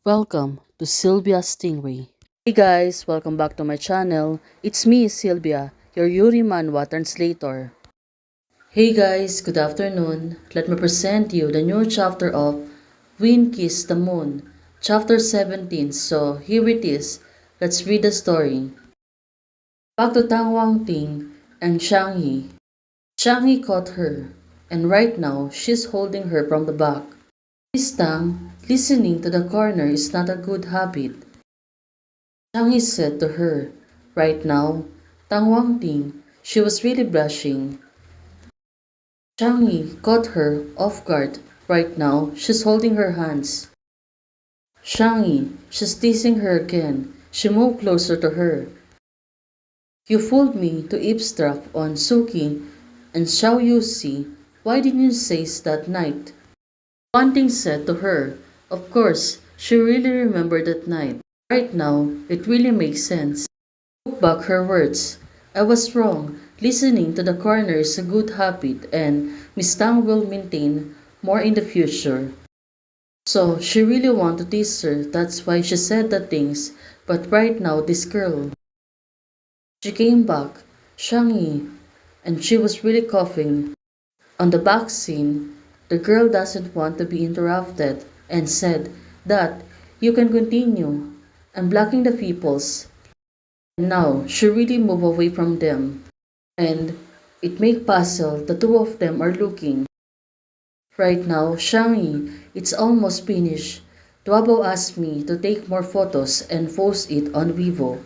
Welcome to Sylvia Stingray. Hey guys, welcome back to my channel. It's me, Sylvia, your Yuri Manhwa translator. Hey guys, good afternoon. Let me present you the new chapter of Wind Kissed the Moon, chapter 17. So here it is. Let's read the story. Back to Tang Wang Ting and Shang Yi. Shang Yi caught her, and right now she's holding her from the back. This Tang, listening to the corner is not a good habit. Shang Yi said to her, right now, Tang Wang Ting, she was really blushing. Shang Yi caught her off guard. Right now, she's holding her hands. Shang Yi, she's teasing her again. She moved closer to her. You fooled me to eavesdrop on Suki and Xiao Yusi. Why didn't you say that night? Wan Ting said to her, of course, she really remembered that night. Right now, it really makes sense. Took back her words. I was wrong. Listening to the corner is a good habit and Miss Tang will maintain more in the future. So she really wanted to tease her, that's why she said the things. But right now this girl. She came back, Shang Yi, and she was really coughing. On the back scene, the girl doesn't want to be interrupted and said that you can continue. I'm blocking the peoples. And now she really moved away from them. And it make puzzle the two of them are looking. Right now, Shang Yi, it's almost finished. Duabo asked me to take more photos and post it on Weibo.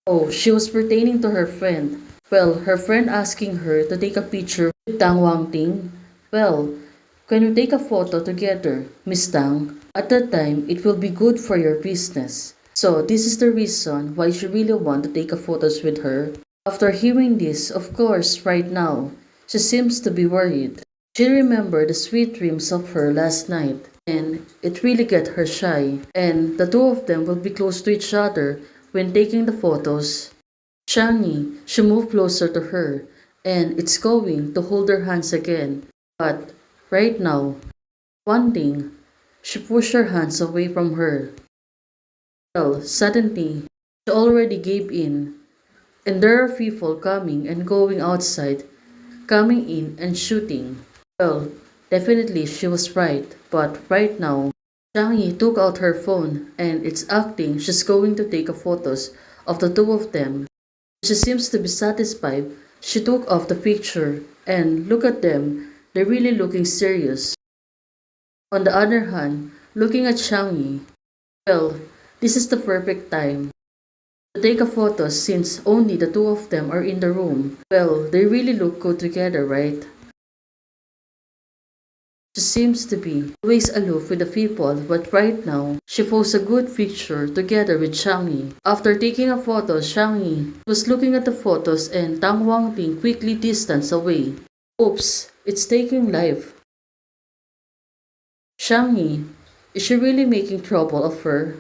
Oh, she was pertaining to her friend. Well, her friend asking her to take a picture with Tang Wang Ting. Well, can you take a photo together, Miss Tang? At that time, it will be good for your business. So this is the reason why she really want to take a photos with her. After hearing this, of course, right now, she seems to be worried. She remembered the sweet dreams of her last night, and it really got her shy, and the two of them will be close to each other when taking the photos. Shang Yi, she moved closer to her, and it's going to hold her hands again. But right now, one thing, she pushed her hands away from her. Well, suddenly, she already gave in, and there are people coming and going outside, coming in and shooting. Well, definitely she was right, but right now, Shang Yi took out her phone and it's acting she's going to take a photos of the two of them. She seems to be satisfied. She took off the picture and look at them, they're really looking serious. On the other hand, looking at Shang Yi, well, this is the perfect time to take a photo since only the two of them are in the room. Well, they really look good together, right? She seems to be always aloof with the people, but right now, she posts a good picture together with Shang Yi. After taking a photo, Shang Yi was looking at the photos and Tang Wang Ting quickly distanced away. Oops, it's taking life. Shang Yi, is she really making trouble of her?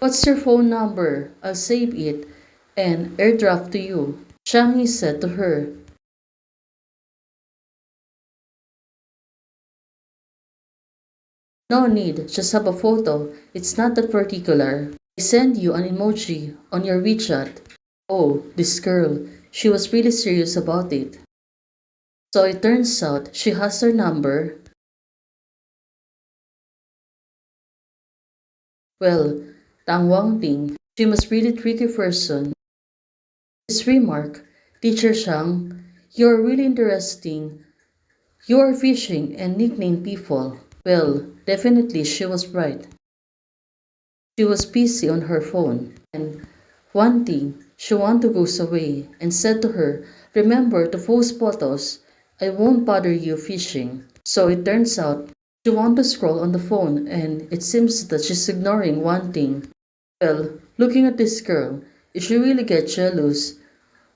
What's your phone number? I'll save it and airdrop to you, Shang Yi said to her. No need, just have a photo. It's not that particular. I send you an emoji on your WeChat. Oh, this girl, she was really serious about it. So it turns out she has her number. Well, Tang Wang Ting, she must really tricky person. This remark, Teacher Shang, you're really interesting. You are fishing and nickname people. Well, definitely she was right. She was busy on her phone, and one thing, she wanted to go away and said to her, remember to post photos. I won't bother you fishing. So it turns out she wanted to scroll on the phone and it seems that she's ignoring one thing. Well, looking at this girl, if she really gets jealous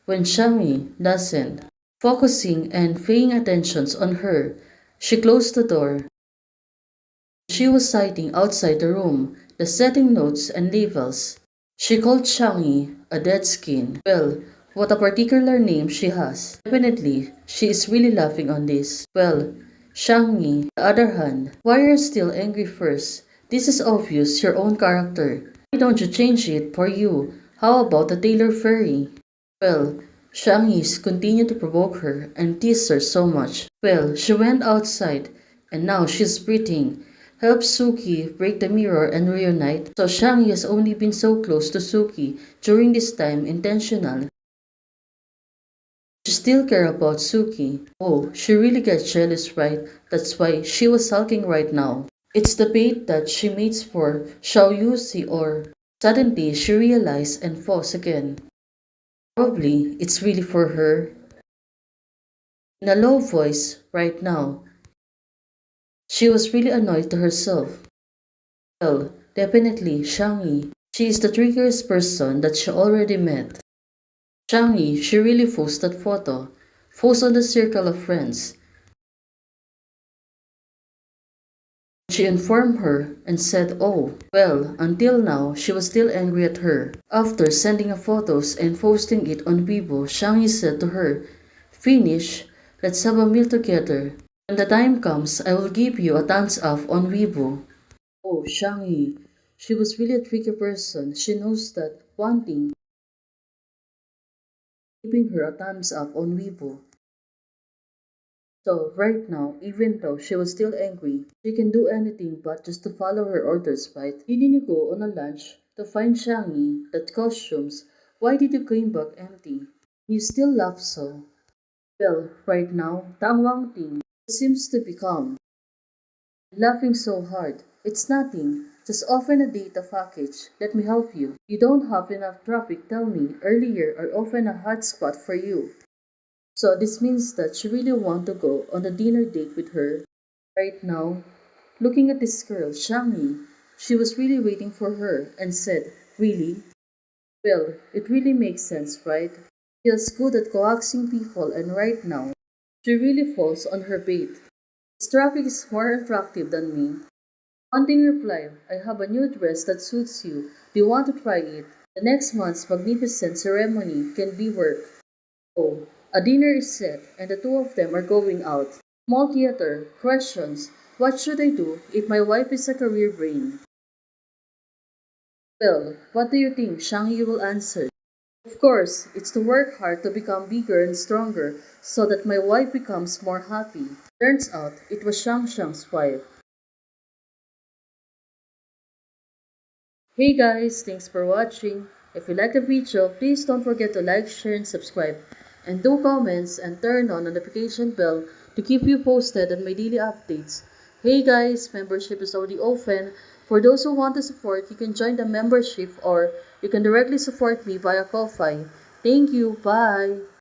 when Shang Yi doesn't, focusing and paying attention on her, she closed the door. She was sitting outside the room, the setting notes and labels. She called Shang Yi a dead skin. Well, what a particular name she has. Definitely, she is really laughing on this. Well, Shang Yi, on the other hand, why are you still angry first? This is obvious, your own character. Why don't you change it for you? How about the Taylor Fairy? Well, Shang-Yis continued to provoke her and tease her so much. Well, she went outside and now she's breathing. Help Suki break the mirror and reunite. So Shang-Yi has only been so close to Suki during this time intentional. She still care about Suki. Oh, she really gets jealous, right? That's why she was sulking right now. It's the bait that she mates for Xiao Yusi or suddenly she realized and falls again. Probably it's really for her. In a low voice right now, she was really annoyed to herself. Well, definitely Shang-Yi. She is the trickiest person that she already met. Shang-Yi, she really posed that photo. Posed on the circle of friends. She informed her and said, oh, well, until now, she was still angry at her. After sending her photos and posting it on Weibo, Shang-Yi said to her, finish, let's have a meal together. When the time comes, I will give you a thumbs up on Weibo. Oh, Shang-Yi, she was really a tricky person. She knows that one thing, giving her a thumbs up on Weibo. So, right now, even though she was still angry, she can do anything but just to follow her orders, right? Didn't you go on a lunch to find Shang-Yi, that costumes? Why did you came back empty? You still laugh so. Well, right now, Tang Wang Ting seems to be calm. Laughing so hard. It's nothing. Just open a data package. Let me help you. You don't have enough traffic, tell me, earlier or open a hotspot for you. So this means that she really want to go on a dinner date with her. Right now, looking at this girl, Shang-Yi, she was really waiting for her and said, really? Well, it really makes sense, right? She is good at coaxing people and right now, she really falls on her bait. This traffic is more attractive than me. Hunting replied, I have a new dress that suits you. Do you want to try it? The next month's magnificent ceremony can be work. Oh, a dinner is set and the two of them are going out. Small theater, questions. What should I do if my wife is a career brain? Well, what do you think? Shang-Yi will answer. Of course, it's to work hard to become bigger and stronger so that my wife becomes more happy. Turns out, it was Shang Shang's wife. Hey guys, thanks for watching. If you like the video, please don't forget to like, share, and subscribe. And do comments and turn on notification bell to keep you posted on my daily updates. Hey guys, membership is already open. For those who want to support, you can join the membership or you can directly support me via Ko-Fi. Thank you, bye!